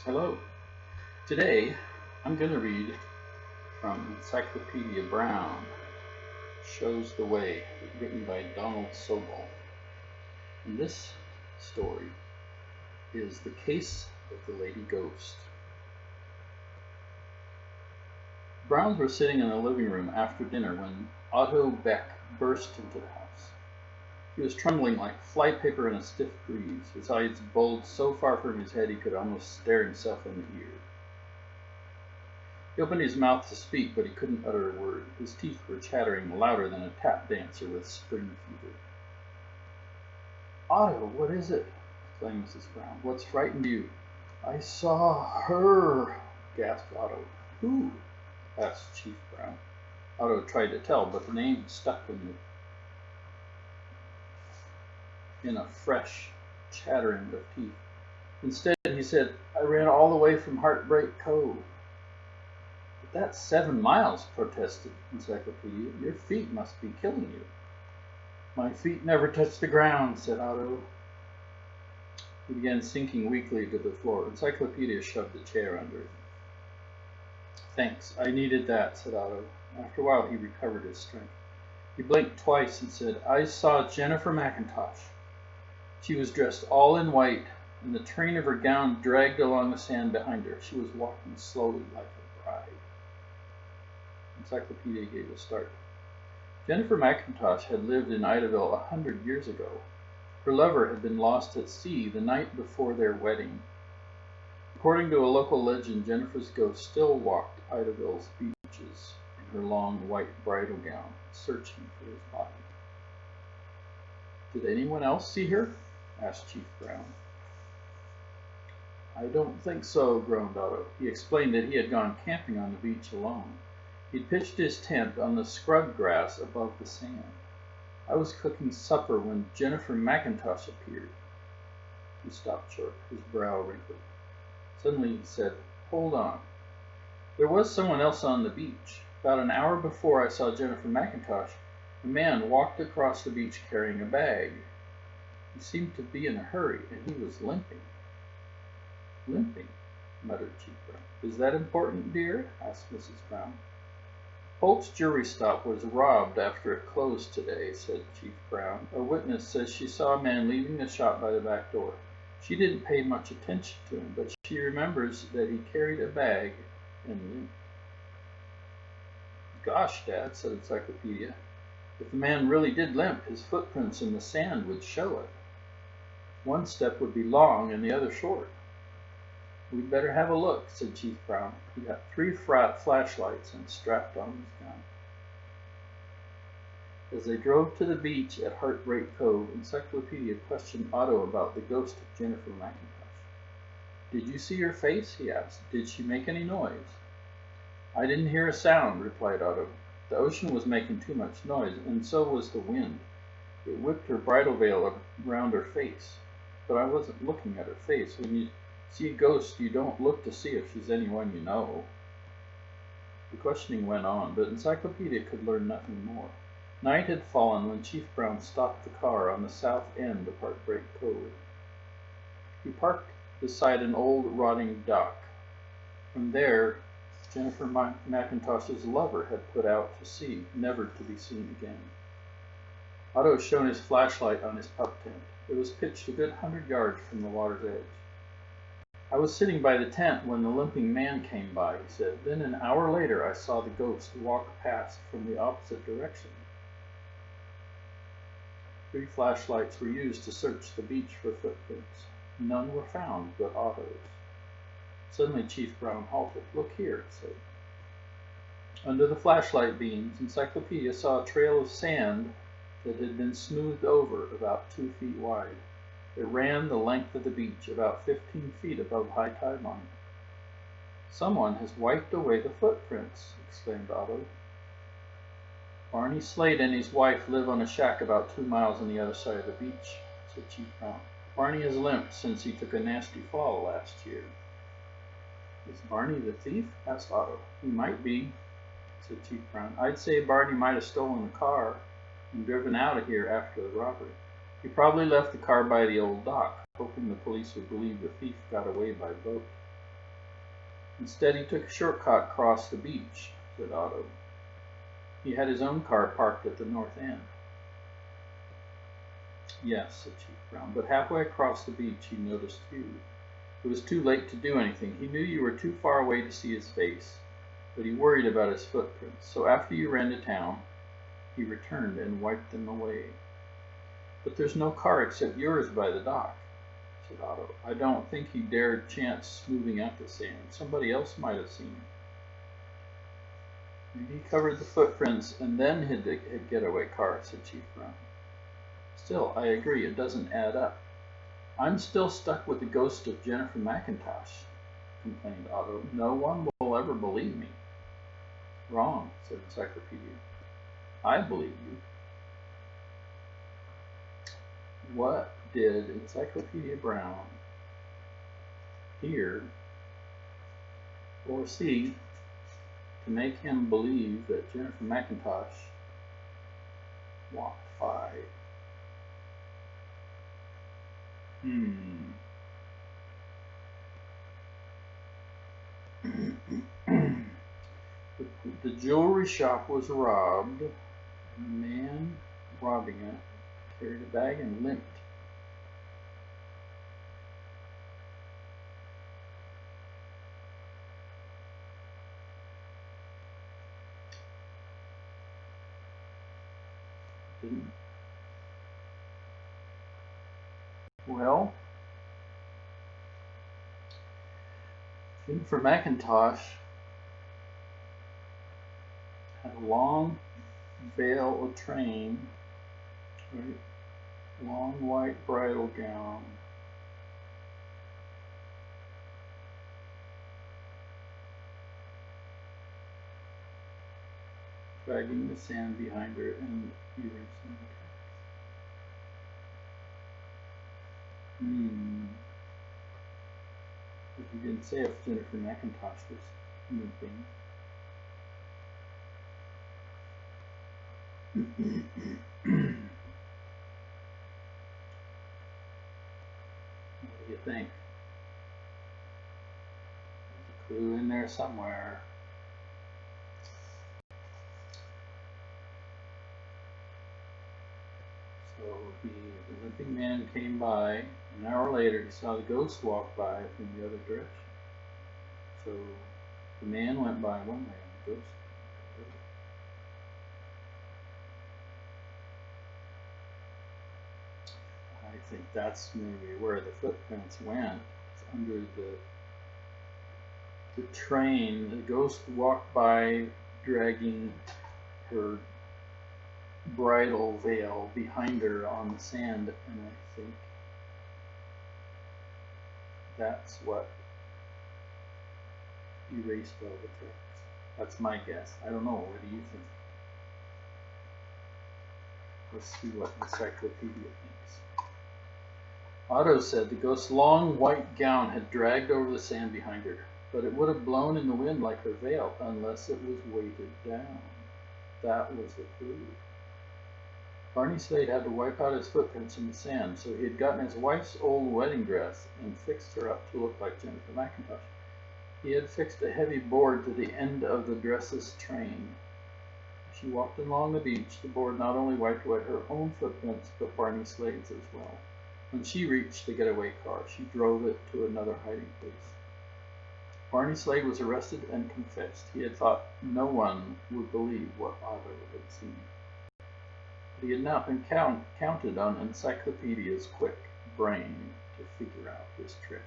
Hello. Today I'm going to read from Encyclopedia Brown, Shows the Way, written by Donald Sobol. And this story is The Case of the Lady Ghost. Browns were sitting in the living room after dinner when Otto Beck burst into the house. He was trembling like flypaper in a stiff breeze. His eyes bulged so far from his head he could almost stare himself in the ear. He opened his mouth to speak, but he couldn't utter a word. His teeth were chattering louder than a tap dancer with spring fever. "Otto, what is it?" exclaimed Mrs. Brown. "What's frightened you?" "I saw her," gasped Otto. "Who?" asked Chief Brown. Otto tried to tell, but the name stuck in a fresh chattering of teeth. Instead, he said, "I ran all the way from Heartbreak Cove." "But that's 7 miles," protested Encyclopedia. "Your feet must be killing you." "My feet never touched the ground," said Otto. He began sinking weakly to the floor. Encyclopedia shoved a chair under him. "Thanks, I needed that," said Otto. After a while he recovered his strength. He blinked twice and said, "I saw Jennifer McIntosh. She was dressed all in white, and the train of her gown dragged along the sand behind her. She was walking slowly like a bride." Encyclopedia gave a start. Jennifer McIntosh had lived in Idaville 100 years ago. Her lover had been lost at sea the night before their wedding. According to a local legend, Jennifer's ghost still walked Idaville's beaches in her long white bridal gown, searching for his body. "Did anyone else see her?" asked Chief Brown. "I don't think so," groaned Otto. He explained that he had gone camping on the beach alone. He'd pitched his tent on the scrub grass above the sand. "I was cooking supper when Jennifer McIntosh appeared." He stopped short, his brow wrinkled. Suddenly he said, "Hold on. There was someone else on the beach. About an hour before I saw Jennifer McIntosh, a man walked across the beach carrying a bag. He seemed to be in a hurry, and he was limping." "Limping," muttered Chief Brown. "Is that important, dear?" asked Mrs. Brown. "Holt's jewelry shop was robbed after it closed today," said Chief Brown. "A witness says she saw a man leaving the shop by the back door. She didn't pay much attention to him, but she remembers that he carried a bag and limped." "Gosh, Dad," said Encyclopedia. "If the man really did limp, his footprints in the sand would show it. One step would be long and the other short." "We'd better have a look," said Chief Brown. He got 3 flashlights and strapped on his gun. As they drove to the beach at Heartbreak Cove, Encyclopedia questioned Otto about the ghost of Jennifer McIntosh. "Did you see her face?" he asked. "Did she make any noise?" "I didn't hear a sound," replied Otto. "The ocean was making too much noise, and so was the wind. It whipped her bridal veil around her face. But I wasn't looking at her face. When you see a ghost, you don't look to see if she's anyone you know." The questioning went on, but Encyclopedia could learn nothing more. Night had fallen when Chief Brown stopped the car on the south end of Heartbreak Cove. He parked beside an old rotting dock. From there, Jennifer McIntosh's lover had put out to sea, never to be seen again. Otto shone his flashlight on his pup tent. It was pitched a good 100 yards from the water's edge. "I was sitting by the tent when the limping man came by," he said. "Then an hour later I saw the ghost walk past from the opposite direction." 3 flashlights were used to search the beach for footprints. None were found but Otto's. Suddenly Chief Brown halted. "Look here," he said. Under the flashlight beams, Encyclopedia saw a trail of sand that had been smoothed over, about 2 feet wide. It ran the length of the beach, about 15 feet above high tide line. "Someone has wiped away the footprints," exclaimed Otto. "Barney Slade and his wife live on a shack about 2 miles on the other side of the beach," said Chief Brown. "Barney has limped since he took a nasty fall last year." "Is Barney the thief?" asked Otto. "He might be," said Chief Brown. "I'd say Barney might have stolen the car and driven out of here after the robbery. He probably left the car by the old dock, hoping the police would believe the thief got away by boat." Instead, he took a shortcut across the beach, said Otto. He had his own car parked at the north end. Yes, said Chief Brown, but halfway across the beach he noticed you. It was too late to do anything. He knew you were too far away to see his face, but he worried about his footprints. So after you ran to town, he returned and wiped them away. But there's no car except yours by the dock, said Otto. I don't think he dared chance smoothing out the sand. Somebody else might have seen him. Maybe he covered the footprints and then hid the getaway car, said Chief Brown. Still, I agree, it doesn't add up. I'm still stuck with the ghost of Jennifer McIntosh, complained Otto. No one will ever believe me. Wrong, said Encyclopedia. I believe you. What did Encyclopedia Brown hear or see to make him believe that Jennifer McIntosh walked by? The jewelry shop was robbed, and the man robbing it carried a bag and limped. Well, Jennifer McIntosh had a long veil of train, right? Long white bridal gown. Dragging the sand behind her and erasing the But he didn't say if Jennifer McIntosh was limping. What do you think? There's a clue in there somewhere. So the limping man came by. An hour later, he saw the ghost walk by from the other direction. So the man went by one way and the ghost the other. I think that's maybe where the footprints went. It's under the train. The ghost walked by dragging her bridal veil behind her on the sand, and I think that's what erased all the tracks. That's my guess. I don't know. What do you think? Let's see what Encyclopedia thinks. Otto said the ghost's long white gown had dragged over the sand behind her, but it would have blown in the wind like her veil unless it was weighted down. That was the clue. Barney Slade had to wipe out his footprints in the sand, so he had gotten his wife's old wedding dress and fixed her up to look like Jennifer McIntosh. He had fixed a heavy board to the end of the dress's train. As she walked along the beach, the board not only wiped away her own footprints, but Barney Slade's as well. When she reached the getaway car, she drove it to another hiding place. Barney Slade was arrested and confessed. He had thought no one would believe what Otto had seen. But he had not been counted on Encyclopedia's quick brain to figure out his trick.